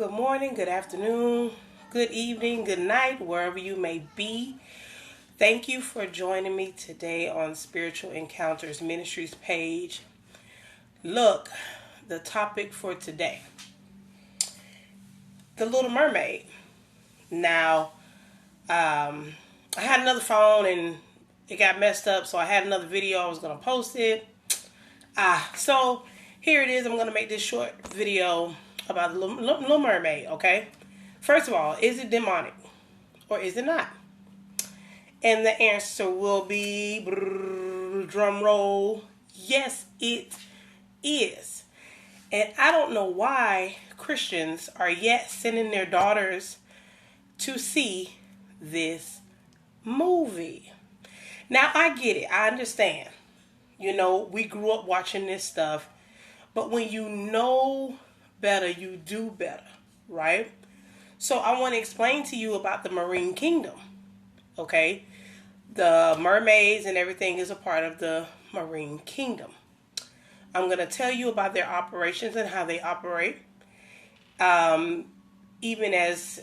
good morning, good afternoon, good evening, good night, wherever you may be. Thank you for joining me today on Spiritual Encounters Ministries page. Look, the topic for today, The Little Mermaid. Now, I had another phone and it got messed up, so I had another video. I was going to post it. So here it is. I'm going to make this short video about the Little Mermaid, okay? First of all, is it demonic or is it not? And the answer will be, drum roll, yes, it is. And I don't know why Christians are yet sending their daughters to see this movie. Now, I get it. I understand. You know, we grew up watching this stuff. But when you know better, you do better, right? So I want to explain to you about the Marine Kingdom, okay? The mermaids and everything is a part of the Marine Kingdom. I'm going to tell you about their operations and how they operate. Even as,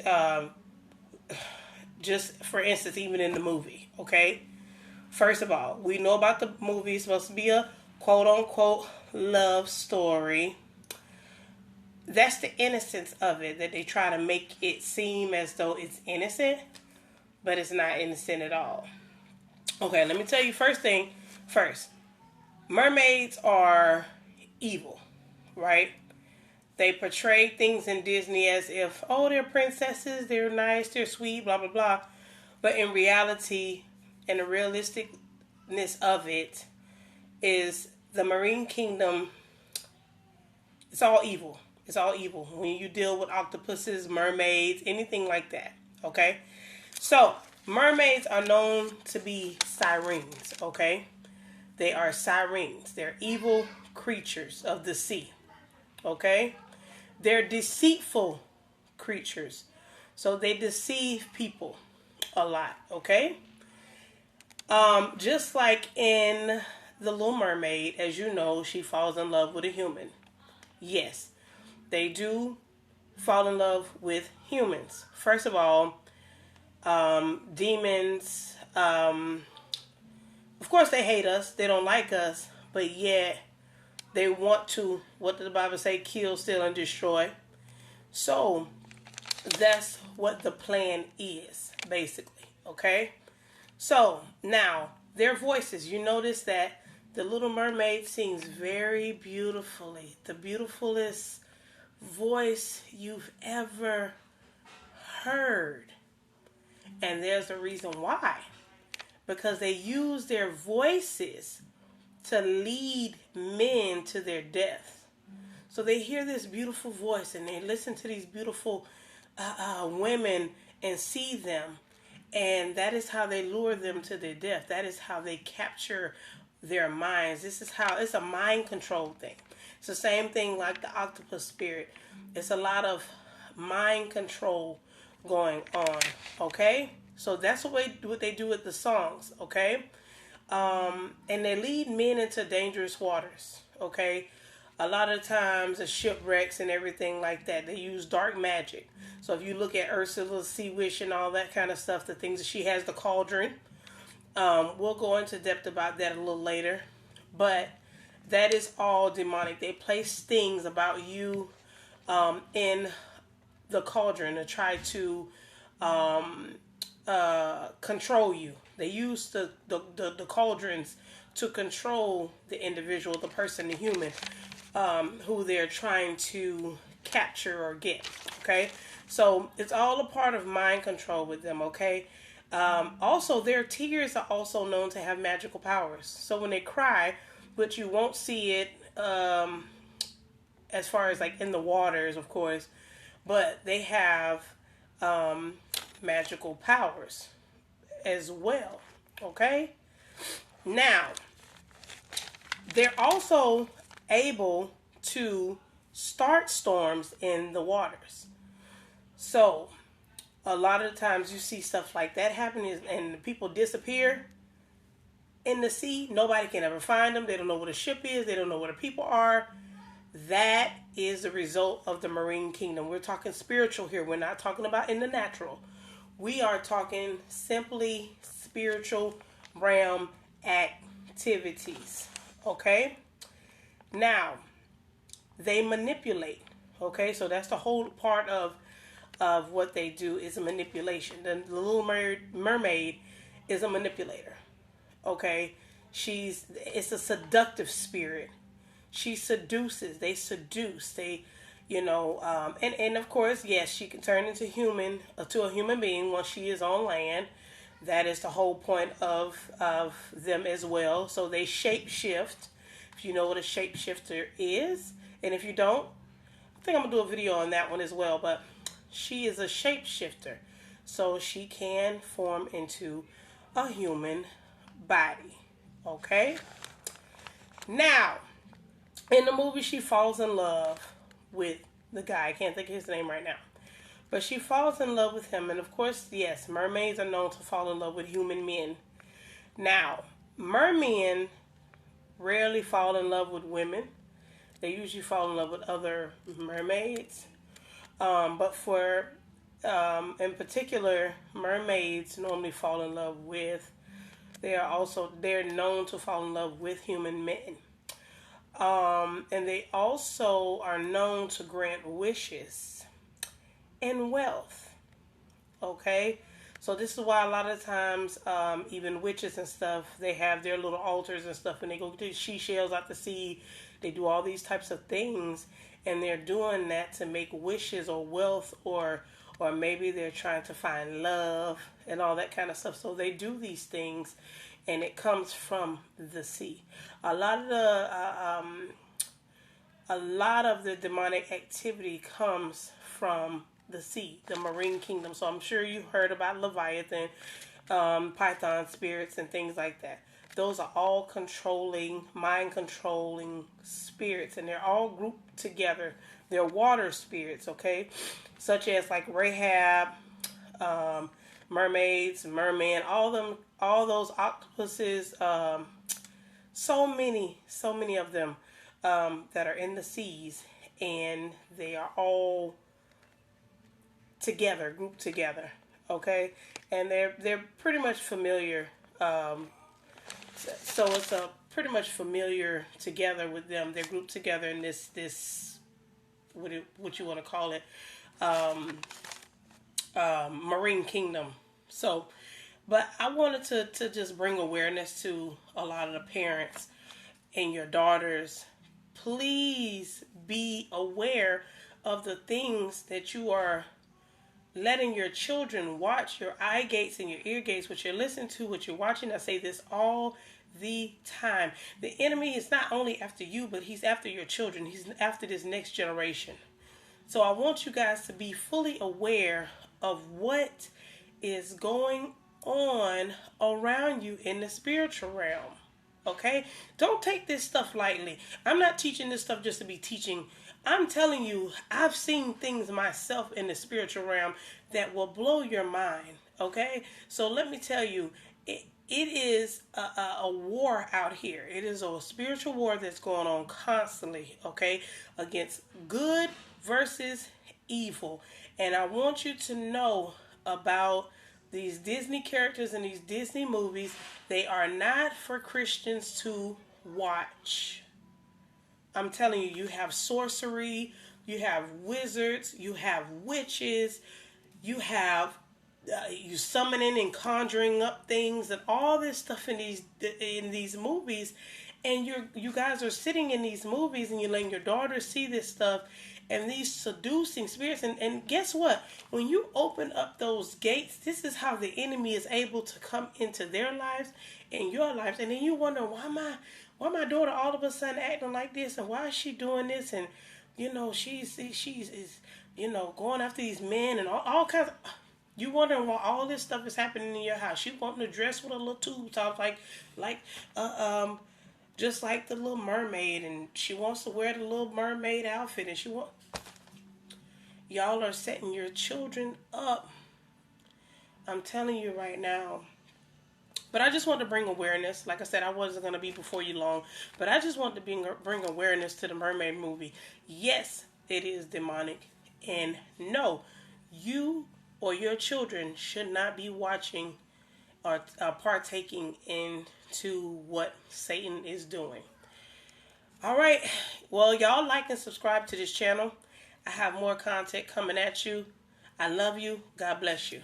just for instance, even in the movie, okay? First of all, we know about the movie. It's supposed to be a quote-unquote love story. That's the innocence of it, that they try to make it seem as though it's innocent, but it's not innocent at all. Okay, let me tell you first. Mermaids are evil, right? They portray things in Disney as if, oh, they're princesses, they're nice, they're sweet, blah, blah, blah. But in reality, and the realisticness of it is the Marine Kingdom, it's all evil. It's all evil. When you deal with octopuses, mermaids, anything like that. Okay? So, mermaids are known to be sirens. Okay? They are sirens. They're evil creatures of the sea. Okay? They're deceitful creatures. So, they deceive people a lot. Okay? Just like in The Little Mermaid, as you know, she falls in love with a human. Yes. They do fall in love with humans. First of all, demons, of course they hate us. They don't like us. But yet, they want to, what did the Bible say? Kill, steal, and destroy. So, that's what the plan is, basically. Okay? So, now, their voices. You notice that the Little Mermaid sings very beautifully. The beautifulest voice you've ever heard. And there's a reason why. Because they use their voices to lead men to their death. So they hear this beautiful voice and they listen to these beautiful women and see them. And that is how they lure them to their death. That is how they capture their minds. This is how, it's a mind control thing. It's the same thing like the octopus spirit. It's a lot of mind control going on, okay? So that's what they do with the songs, okay? And they lead men into dangerous waters, okay? A lot of times, the shipwrecks and everything like that, they use dark magic. So if you look at Ursula's Sea Witch and all that kind of stuff, the things that she has, the cauldron, we'll go into depth about that a little later. But that is all demonic. They place things about you in the cauldron to try to control you. They use the cauldrons to control the individual, the person, the human, who they're trying to capture or get. Okay? So it's all a part of mind control with them, okay? Also, their tears are also known to have magical powers. So when they cry, but you won't see it as far as like in the waters, of course. But they have magical powers as well. Okay? Now, they're also able to start storms in the waters. So, a lot of times you see stuff like that happening and people disappear in the sea. Nobody can ever find them. They don't know where the ship is. They don't know where the people are. That is the result of the marine kingdom. We're talking spiritual here. We're not talking about in the natural. We are talking simply spiritual realm activities. Okay? Now, they manipulate. Okay? So that's the whole part of what they do is a manipulation. The little mermaid is a manipulator. Okay? It's a seductive spirit. She seduces. They seduce. They, and of course, yes, she can turn into to a human being once she is on land. That is the whole point of them as well. So they shape shift. If you know what a shapeshifter is, and if you don't, I think I'm gonna do a video on that one as well. But she is a shapeshifter, so she can form into a human body. Okay. Now, in the movie, she falls in love with the guy. I can't think of his name right now. But she falls in love with him. And of course, yes, mermaids are known to fall in love with human men. Now, mermen rarely fall in love with women. They usually fall in love with other mermaids. But in particular, mermaids normally fall in love with, they're known to fall in love with human men. And they also are known to grant wishes and wealth. Okay? So this is why a lot of times, even witches and stuff, they have their little altars and stuff, and they go to seashells out the sea. They do all these types of things, and they're doing that to make wishes or wealth, or maybe they're trying to find love and all that kind of stuff. So they do these things, and it comes from the sea. A lot of the demonic activity comes from the sea, the marine kingdom. So I'm sure you heard about Leviathan, Python spirits, and things like that. Those are all mind controlling spirits, and they're all grouped together. They're water spirits, okay, such as like Rahab, mermaids, merman, all those octopuses, so many of them that are in the seas, and they are all together, grouped together, okay, and they're pretty much familiar. So it's pretty much familiar together with them. They're grouped together in this what you want to call it, marine kingdom. So, but I wanted to just bring awareness to a lot of the parents and your daughters. Please be aware of the things that you are letting your children watch, your eye gates and your ear gates, what you're listening to, what you're watching. I say this all the time. The enemy is not only after you, but he's after your children. He's after this next generation. So I want you guys to be fully aware of what is going on around you in the spiritual realm. Okay? Don't take this stuff lightly. I'm not teaching this stuff just to be teaching. I'm telling you, I've seen things myself in the spiritual realm that will blow your mind. Okay? So let me tell you, it is a war out here. It is a spiritual war that's going on constantly, okay, against good versus evil. And I want you to know about these Disney characters and these Disney movies. They are not for Christians to watch. I'm telling you, you have sorcery, you have wizards, you have witches, you have you summoning and conjuring up things and all this stuff in these movies, and you guys are sitting in these movies and you're letting your daughters see this stuff and these seducing spirits, and guess what? When you open up those gates, this is how the enemy is able to come into their lives and your lives, and then you wonder why my daughter all of a sudden acting like this, and why is she doing this, and she's going after these men and all kinds of. You wondering why all this stuff is happening in your house. She wanting to dress with a little tube top just like the little mermaid, and she wants to wear the little mermaid outfit, and y'all are setting your children up. I'm telling you right now, But I just want to bring awareness. Like I said, I wasn't going to be before you long, but I just want to bring awareness to the Mermaid movie. Yes, it is demonic, and no, you or your children should not be watching or partaking into what Satan is doing. All right, well, y'all like and subscribe to this channel. I have more content coming at you. I love you. God bless you.